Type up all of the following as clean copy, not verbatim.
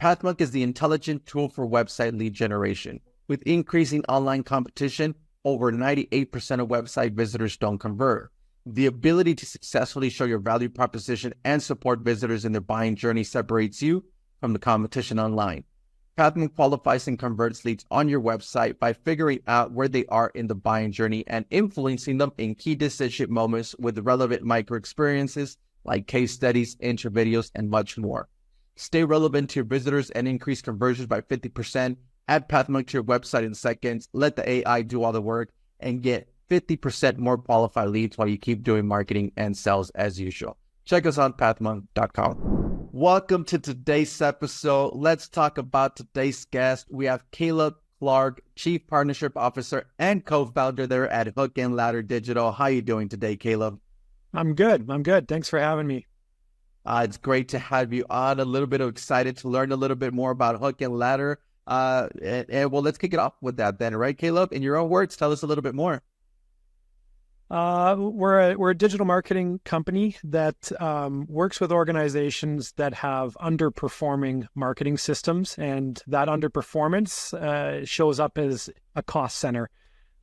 Pathmark is the intelligent tool for website lead generation. With increasing online competition, over 98% of website visitors don't convert. The ability to successfully show your value proposition and support visitors in their buying journey separates you from the competition online. Pathmark qualifies and converts leads on your website by figuring out where they are in the buying journey and influencing them in key decision moments with relevant micro experiences like case studies, intro videos, and much more. Stay relevant to your visitors and increase conversions by 50%. Add Pathmark to your website in seconds. Let the AI do all the work and get 50% more qualified leads while you keep doing marketing and sales as usual. Check us out, pathmark.com. Welcome to today's episode. Let's talk about today's guest. We have Caleb Clark, Chief Partnership Officer and co-founder there at Hook and Ladder Digital. How are you doing today, Caleb? I'm good. Thanks for having me. It's great to have you on. A little bit excited to learn a little bit more about Hook and Ladder. Well, let's kick it off with that then, right, Caleb? In your own words, tell us a little bit more. We're a digital marketing company that works with organizations that have underperforming marketing systems, and that underperformance shows up as a cost center.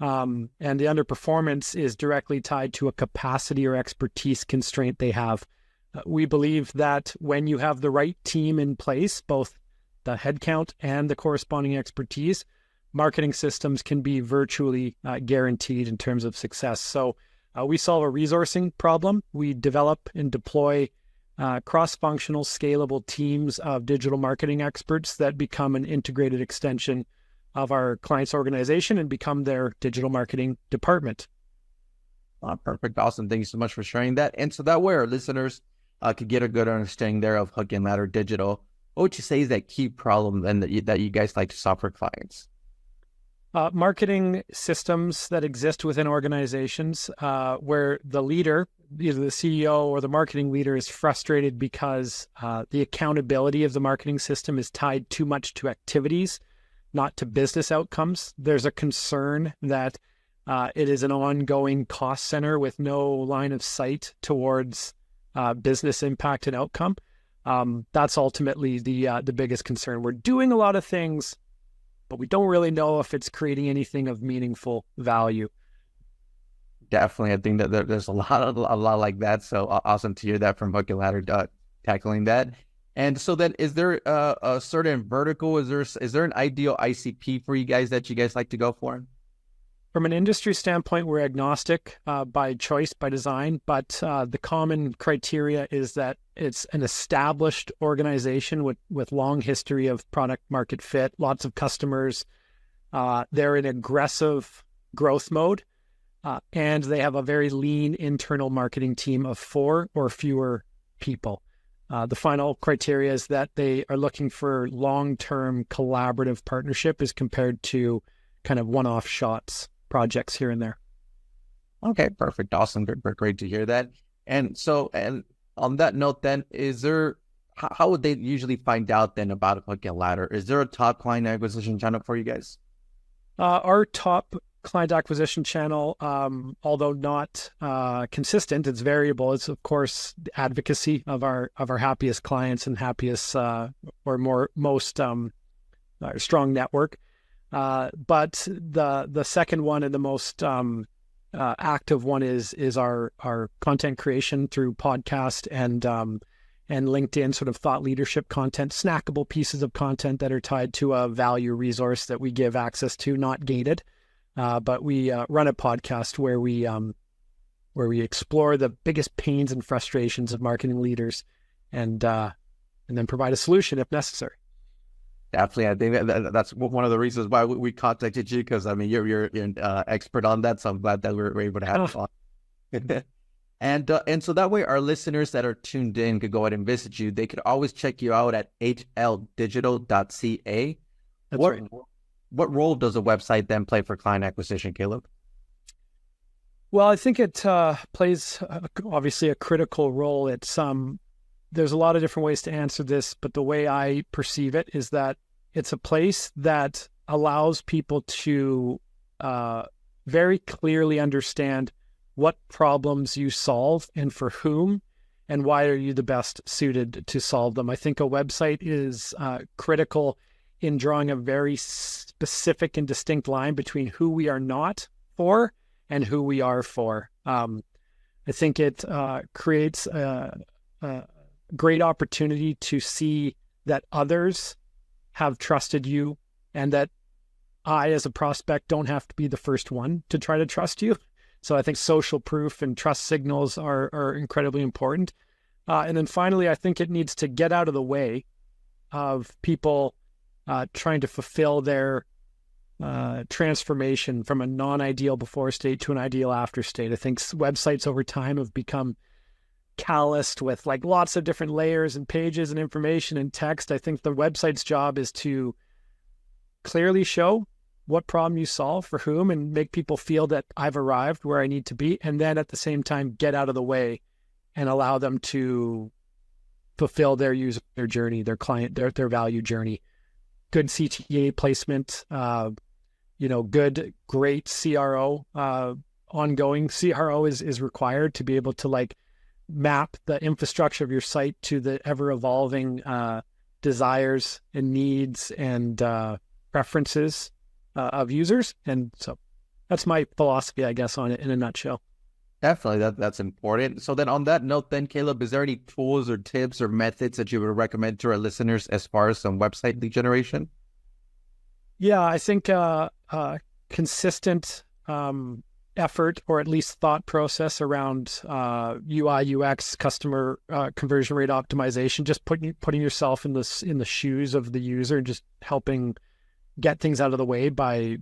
And the underperformance is directly tied to a capacity or expertise constraint they have. We believe that when you have the right team in place, both the headcount and the corresponding expertise, marketing systems can be virtually guaranteed in terms of success. So we solve a resourcing problem. We develop and deploy cross-functional, scalable teams of digital marketing experts that become an integrated extension of our client's organization and become their digital marketing department. Perfect. Awesome. Thank you so much for sharing that. And so that way our listeners could get a good understanding there of Hook and Ladder Digital. What would you say is that key problem and that you guys like to solve for clients? Marketing systems that exist within organizations where the leader, either the CEO or the marketing leader, is frustrated because the accountability of the marketing system is tied too much to activities, not to business outcomes. There's a concern that it is an ongoing cost center with no line of sight towards business impact and outcome. That's ultimately the biggest concern. We're doing a lot of things, but we don't really know if it's creating anything of meaningful value. Definitely. I think that there's a lot like that. So awesome to hear that from Hook and Ladder tackling that. And so then is there a certain vertical? Is there an ideal ICP for you guys that you guys like to go for? From an industry standpoint, we're agnostic by choice, by design, but the common criteria is that it's an established organization with long history of product market fit, lots of customers. They're in aggressive growth mode, and they have a very lean internal marketing team of 4 or fewer people. The final criteria is that they are looking for long-term collaborative partnership as compared to kind of one-off shots, projects here and there. Okay, perfect. Awesome. Great to hear that. And so, and on that note then, how would they usually find out then about Hook and Ladder? Is there a top client acquisition channel for you guys? Our top client acquisition channel, although not consistent, it's variable. It's of course the advocacy of our happiest clients and happiest most strong network. But the second one and the most active one is our content creation through podcast and LinkedIn, sort of thought leadership content, snackable pieces of content that are tied to a value resource that we give access to, not gated. But we run a podcast where we explore the biggest pains and frustrations of marketing leaders and then provide a solution if necessary. Definitely. I think that's one of the reasons why we contacted you, because I mean, you're an expert on that. So I'm glad that we're able to have fun. And so that way our listeners that are tuned in could go ahead and visit you. They could always check you out at hldigital.ca. That's right. What role does a website then play for client acquisition, Caleb? Well, I think it plays obviously a critical role. There's a lot of different ways to answer this, but the way I perceive it is that it's a place that allows people to very clearly understand what problems you solve and for whom, and why are you the best suited to solve them? I think a website is critical in drawing a very specific and distinct line between who we are not for and who we are for. I think it creates a great opportunity to see that others have trusted you, and that I, as a prospect, don't have to be the first one to try to trust you. So I think social proof and trust signals are incredibly important. And then finally, I think it needs to get out of the way of people trying to fulfill their transformation from a non-ideal before state to an ideal after state. I think websites over time have become calloused with like lots of different layers and pages and information and text. I think the website's job is to clearly show what problem you solve for whom and make people feel that I've arrived where I need to be. And then at the same time, get out of the way and allow them to fulfill their user journey, their client, their value journey. Good CTA placement, great CRO, ongoing CRO is required to be able to like map the infrastructure of your site to the ever evolving desires and needs and preferences of users. And so that's my philosophy, I guess, on it in a nutshell. Definitely, that's important. So then on that note then, Caleb, is there any tools or tips or methods that you would recommend to our listeners as far as some website lead generation? Yeah, I think consistent effort, or at least thought process around UI, UX, customer conversion rate optimization, just putting yourself in the shoes of the user and just helping get things out of the way by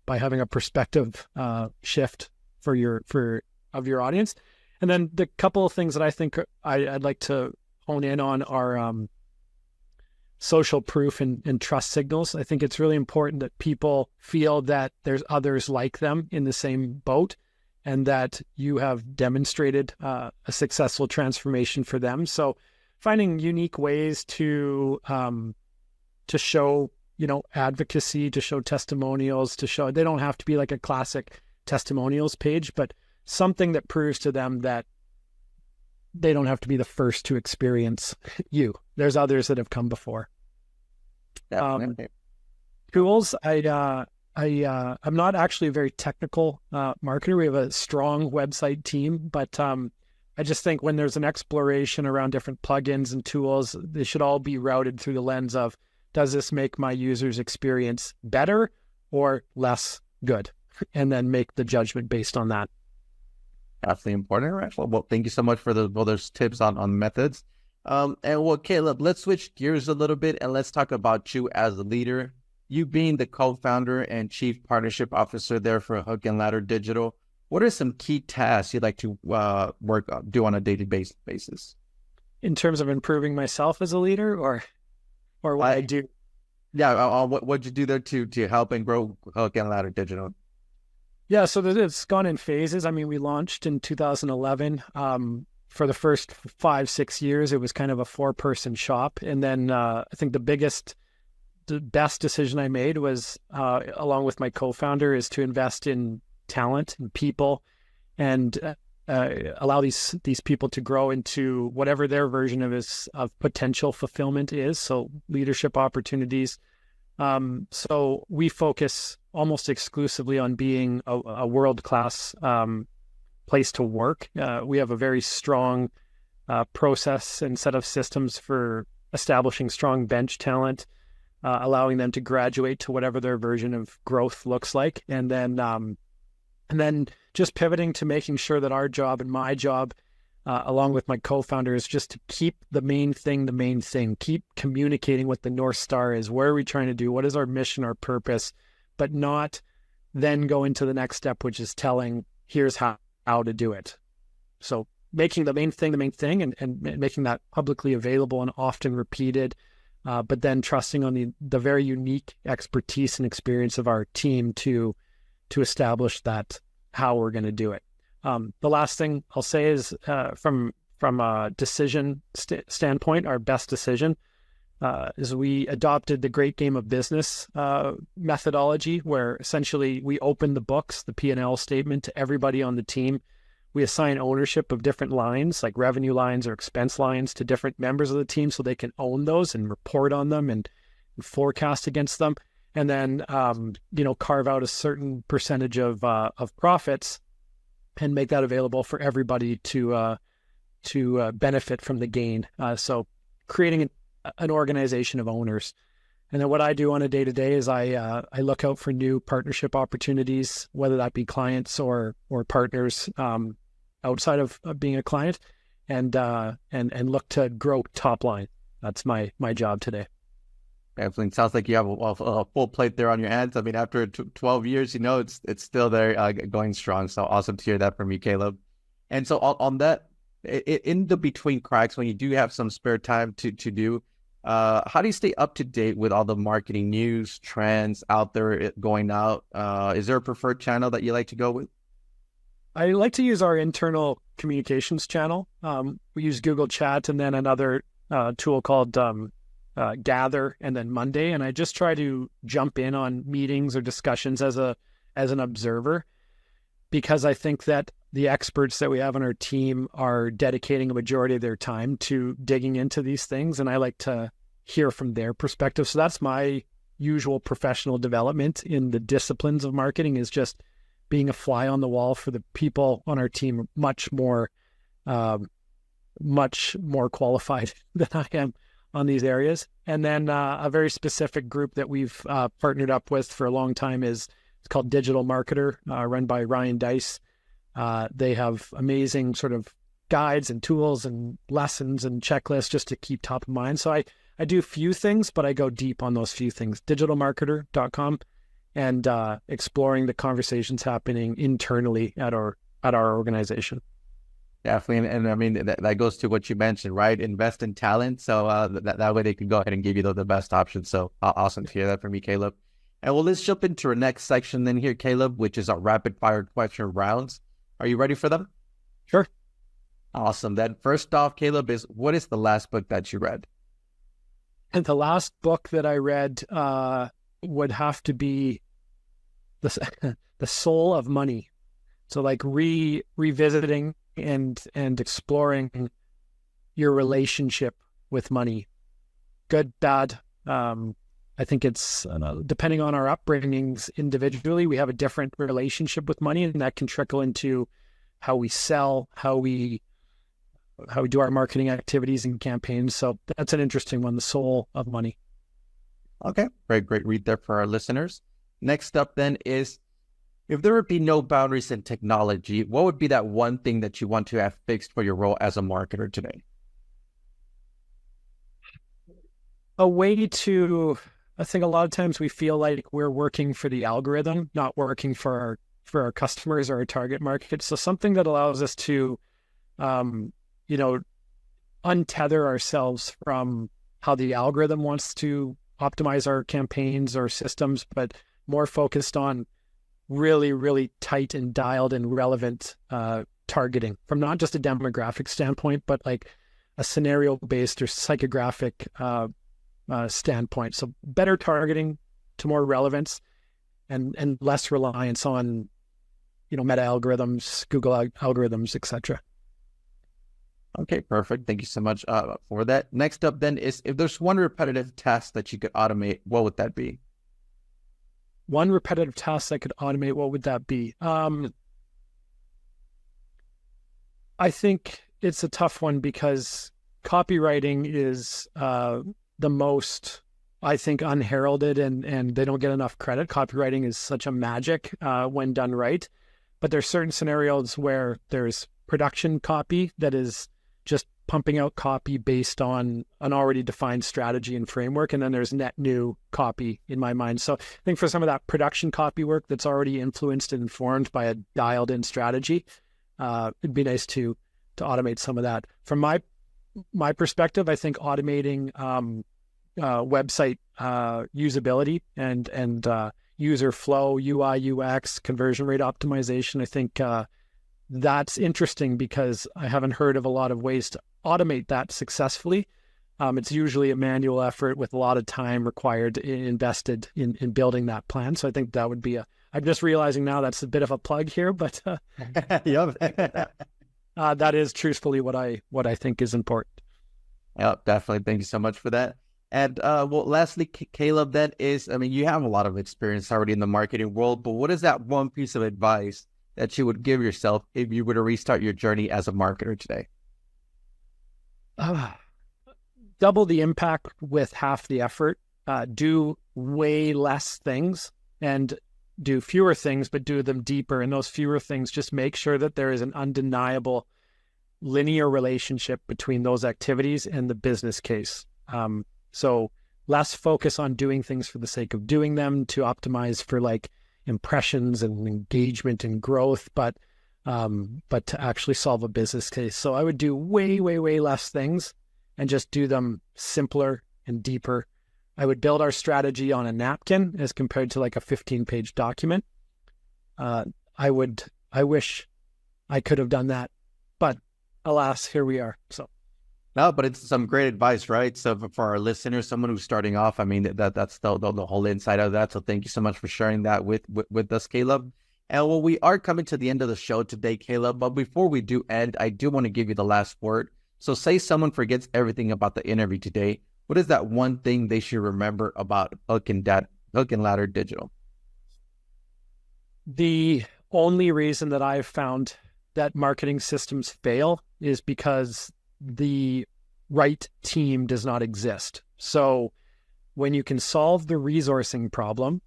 having a perspective shift of your audience. And then the couple of things that I think I'd like to hone in on are social proof and trust signals. I think it's really important that people feel that there's others like them in the same boat, and that you have demonstrated a successful transformation for them. So finding unique ways to show, advocacy, to show testimonials, to show, they don't have to be like a classic testimonials page, but something that proves to them that they don't have to be the first to experience you. There's others that have come before. Tools. I'm not actually a very technical marketer. We have a strong website team, but I just think when there's an exploration around different plugins and tools, they should all be routed through the lens of, does this make my user's experience better or less good? And then make the judgment based on that. Definitely important. Right. Well, thank you so much for those tips on methods. Caleb, let's switch gears a little bit and let's talk about you as a leader. You being the co-founder and chief partnership officer there for Hook and Ladder Digital, what are some key tasks you'd like to do on a daily basis? In terms of improving myself as a leader, or what I do? Yeah, what'd you do there to help and grow Hook and Ladder Digital? Yeah, so it's gone in phases. I mean, we launched in 2011. For the first 5-6 years, it was kind of a 4-person shop. And then I think the best decision I made was, along with my co-founder, is to invest in talent and people and allow these people to grow into whatever their version of potential fulfillment is. So leadership opportunities. So we focus almost exclusively on being a world-class place to work. We have a very strong process and set of systems for establishing strong bench talent, allowing them to graduate to whatever their version of growth looks like. And then just pivoting to making sure that our job and my job, along with my co-founder, is just to keep the main thing, keep communicating what the North Star is. Where are we trying to do? What is our mission, our purpose? But not then go into the next step, which is telling, here's how to do it. So making the main thing, and making that publicly available and often repeated, but then trusting on the very unique expertise and experience of our team to establish that how we're going to do it. The last thing I'll say is from a decision standpoint, our best decision is we adopted the Great Game of Business methodology, where essentially we open the books, the P&L statement, to everybody on the team. we assign ownership of different lines, like revenue lines or expense lines, to different members of the team so they can own those and report on them and forecast against them. And then, carve out a certain percentage of profits and make that available for everybody to benefit from the gain. So creating an organization of owners. And then what I do on a day-to-day is I look out for new partnership opportunities, whether that be clients or partners outside of being a client, and look to grow top line. That's my job today. Definitely sounds like you have a full plate there on your hands. I mean, after 12 years, it's still there, going strong. So awesome to hear that from you, Caleb. And so on that, in the between cracks, when you do have some spare time to do, how do you stay up to date with all the marketing news, trends out there going out? Is there a preferred channel that you like to go with? I like to use our internal communications channel. We use Google Chat and then another tool called Gather and then Monday. And I just try to jump in on meetings or discussions as an observer, because I think that the experts that we have on our team are dedicating a majority of their time to digging into these things. And I like to hear from their perspective. So that's my usual professional development in the disciplines of marketing, is just being a fly on the wall for the people on our team, much more qualified than I am on these areas. And then a very specific group that we've partnered up with for a long time it's called Digital Marketer, run by Ryan Dice. They have amazing sort of guides and tools and lessons and checklists just to keep top of mind. So I do a few things, but I go deep on those few things. Digitalmarketer.com, and exploring the conversations happening internally at our organization. Definitely. And I mean, that goes to what you mentioned, right? Invest in talent. So that way they can go ahead and give you the best options. So awesome to hear that from you, Caleb. And well, let's jump into our next section then here, Caleb, which is our rapid fire question rounds. Are you ready for them? Sure. Awesome. Then first off, Caleb, what is the last book that you read? And the last book that I read would have to be The Soul of Money. So like revisiting and exploring your relationship with money, good, bad. I think it's depending on our upbringings individually, we have a different relationship with money, and that can trickle into how we sell, how we do our marketing activities and campaigns. So that's an interesting one, The Soul of Money. Okay, great read there for our listeners. Next up then is, if there would be no boundaries in technology, what would be that one thing that you want to have fixed for your role as a marketer today? A way to, I think a lot of times we feel like we're working for the algorithm, not working for our customers or our target market. So something that allows us to, untether ourselves from how the algorithm wants to optimize our campaigns or systems, but more focused on really, really tight and dialed and relevant targeting from not just a demographic standpoint, but like a scenario-based or psychographic standpoint. So better targeting to more relevance and less reliance on, meta algorithms, Google algorithms, etc. Okay, perfect. Thank you so much for that. Next up then is, if there's one repetitive task that you could automate, what would that be? One repetitive task I could automate, what would that be? I think it's a tough one, because copywriting is the most, I think, unheralded and they don't get enough credit. Copywriting is such a magic when done right. But there's certain scenarios where there's production copy that is just pumping out copy based on an already defined strategy and framework. And then there's net new copy in my mind. So I think for some of that production copy work that's already influenced and informed by a dialed in strategy, it'd be nice to automate some of that. From my perspective, I think automating website usability and user flow, UI, UX, conversion rate optimization, I think that's interesting, because I haven't heard of a lot of ways to automate that successfully. It's usually a manual effort with a lot of time required invested in building that plan. So I think that would be a I'm just realizing now that's a bit of a plug here, but Yep. that is truthfully what I think is important. Yep, definitely. Thank you so much for that. And well, lastly, Caleb, then is, I mean, you have a lot of experience already in the marketing world, but what is that one piece of advice that you would give yourself if you were to restart your journey as a marketer today? Double the impact with half the effort. Do way less things and do fewer things, but do them deeper. And those fewer things, just make sure that there is an undeniable linear relationship between those activities and the business case. So less focus on doing things for the sake of doing them to optimize for like impressions and engagement and growth, but to actually solve a business case. So I would do way, way, way less things and just do them simpler and deeper. I would build our strategy on a napkin as compared to like a 15-page document. I wish I could have done that, but alas, here we are. So. No, but it's some great advice, right? So for our listeners, someone who's starting off, I mean, that's the whole inside of that. So thank you so much for sharing that with us, Caleb. And well, we are coming to the end of the show today, Caleb. But before we do end, I do want to give you the last word. So say someone forgets everything about the interview today. What is that one thing they should remember about Hook and Ladder Digital? The only reason that I've found that marketing systems fail is because the right team does not exist. So when you can solve the resourcing problem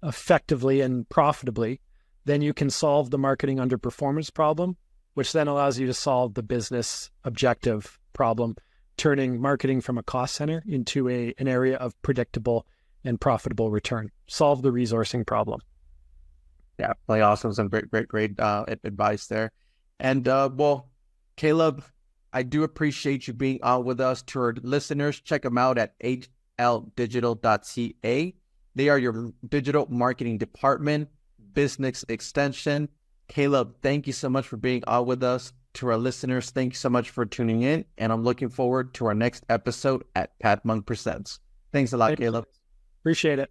effectively and profitably, then you can solve the marketing underperformance problem, which then allows you to solve the business objective problem, turning marketing from a cost center into an area of predictable and profitable return. Solve the resourcing problem. Yeah, really awesome. Some great advice there. And well, Caleb, I do appreciate you being on with us. To our listeners, check them out at hldigital.ca. They are your digital marketing department, business extension. Caleb, thank you so much for being on with us. To our listeners, thank you so much for tuning in. And I'm looking forward to our next episode at Pat Monk Presents. Thanks a lot, Caleb. Appreciate it.